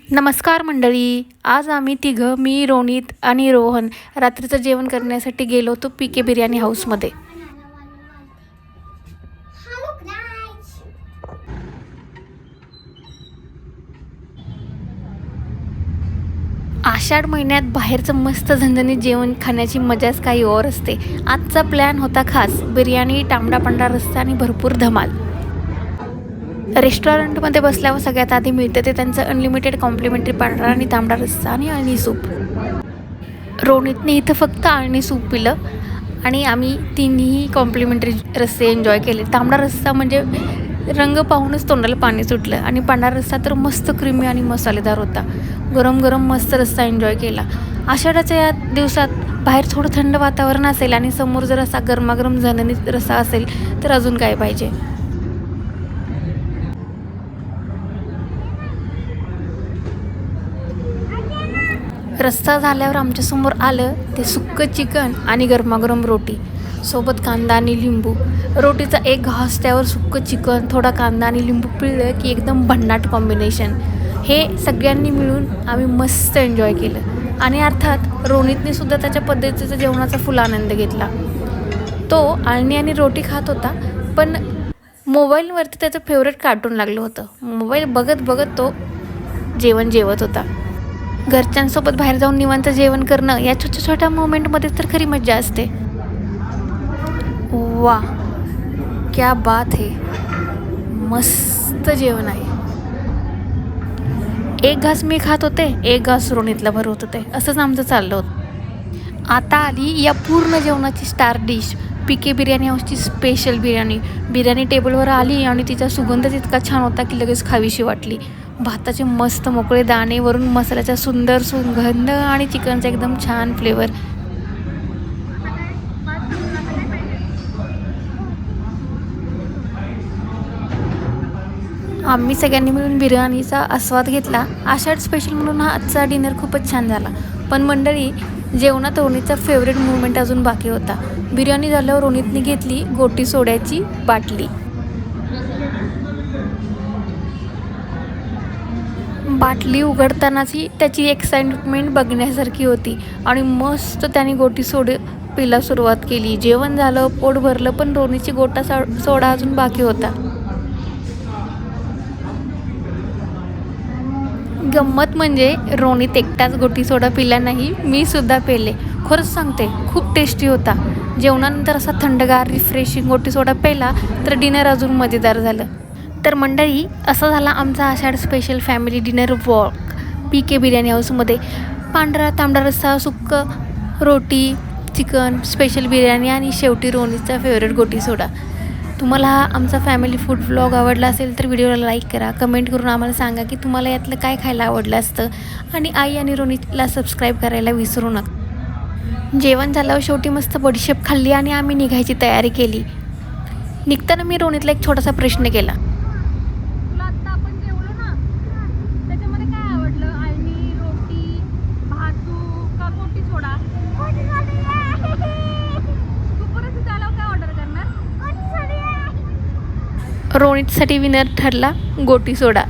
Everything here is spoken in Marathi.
नमस्कार मंडळी. आज आम्ही तिघं मी, रोनित आणि रोहन रात्रीचं जेवण करण्यासाठी गेलो होतो पीके बिर्याणी हाऊसमध्ये. आषाढ महिन्यात बाहेरचं मस्त झणझणीत जेवण खाण्याची मजाच काही और असते. आजचा प्लॅन होता खास बिर्याणी, तांबडा पांढरा रस्सा आणि भरपूर धमाल. रेस्टॉरंटमध्ये बसल्यावर सगळ्यात आधी मिळतं ते त्यांचं अनलिमिटेड कॉम्प्लिमेंटरी पांढरा आणि तांबडा रस्सा आणि अळणी सूप. रोनितने इथं फक्त अळणी सूप पिलं आणि आम्ही तिन्ही कॉम्प्लिमेंटरी रस्से एन्जॉय केले. तांबडा रस्सा म्हणजे रंग पाहूनच तोंडाला पाणी सुटलं आणि पांढरा रस्सा तर मस्त क्रीमी आणि मसालेदार होता. गरम गरम मस्त रस्सा एन्जॉय केला. आषाढाच्या या दिवसात बाहेर थोडं थंड वातावरण असेल आणि समोर जर असा गरमागरम झणझणीत रस्सा असेल तर अजून काय पाहिजे. रस्सा झाल्यावर आमच्यासमोर आलं ते सुक्कं चिकन आणि गरमागरम रोटी सोबत कांदा आणि लिंबू. रोटीचा एक घास, त्यावर सुक्कं चिकन, थोडा कांदा आणि लिंबू पिळलं की एकदम भन्नाट कॉम्बिनेशन. हे सगळ्यांनी मिळून आम्ही मस्त एन्जॉय केलं आणि अर्थात रोनितने सुद्धा त्याच्या पद्धतीचा जेवणाचा फुल आनंद घेतला. तो अळणी आणि रोटी खात होता, पण मोबाईलवरती त्याचं फेवरेट कार्टून लागलं होतं. मोबाईल बघत बघत तो जेवत होता. घरच्यांसोबत बाहेर जाऊन निवांत जेवण करणं या छोट्या छोट्या मोमेंटमध्ये तर खरी मज्जा असते. वा, क्या बात है, मस्त जेवण आहे. एक घास मी खात होते, एक घास रोनितला भरवत होते, असंच आमचं चाललं होतं. आता आली या पूर्ण जेवणाची स्टार डिश, पीके बिर्याणी हाऊसची स्पेशल बिर्याणी. बिर्याणी टेबलवर आली आणि तिचा सुगंधच इतका छान होता की लगेच खावीशी वाटली. भाताचे मस्त मोकळे दाणे, वरून मसाल्याचा सुंदर सुगंध आणि चिकनचा एकदम छान फ्लेवर. आम्ही सगळ्यांनी मिळून बिर्याणीचा आस्वाद घेतला. आषाढ स्पेशल म्हणून हा आजचा डिनर खूपच छान झाला. पण मंडळी, जेवणात रोनितचा फेवरेट मूवमेंट अजून बाकी होता. बिर्याणी झाल्यावर रोनितने घेतली गोटी सोड्याची बाटली. बाटली उघडतानाची त्याची एक्साइटमेंट बघण्यासारखी होती आणि मस्त त्याने गोटी पिला सुरुवात केली. जेवण झालं, पोट भरलं, पण रोनीची गोटा सोडा अजून बाकी होता. गंमत म्हणजे रोनित एकटाच गोटी सोडा पिला नाही, मी सुद्धा पेले. खरंच सांगते, खूप टेस्टी होता. जेवणानंतर असा थंडगार रिफ्रेशिंग गोटी सोडा प्यायला तर डिनर अजून मजेदार झालं. तर मंडळी, असा झाला आमचा आषाढ स्पेशल फॅमिली डिनर वॉक पीके बिर्याणी हाऊसमध्ये. पांढरा तांबडा रस्सा, सुक्कं रोटी, चिकन, स्पेशल बिर्याणी आणि शेवटी रोनितचा फेवरेट गोटी सोडा. तुम्हाला हा आमचा फॅमिली फूड व्लॉग आवडला असेल तर व्हिडिओला लाईक करा, कमेंट करून आम्हाला सांगा की तुम्हाला यातलं काय खायला आवडलं असतं आणि आई आणि रोनितला सबस्क्राईब करायला विसरू नका. जेवण झाल्यावर शेवटी मस्त बडीशेप खाल्ली आणि आम्ही निघायची तयारी केली. निघताना मी रोनितला एक छोटासा प्रश्न केला. रोनितसाठी विनर ठरला गोटी सोडा.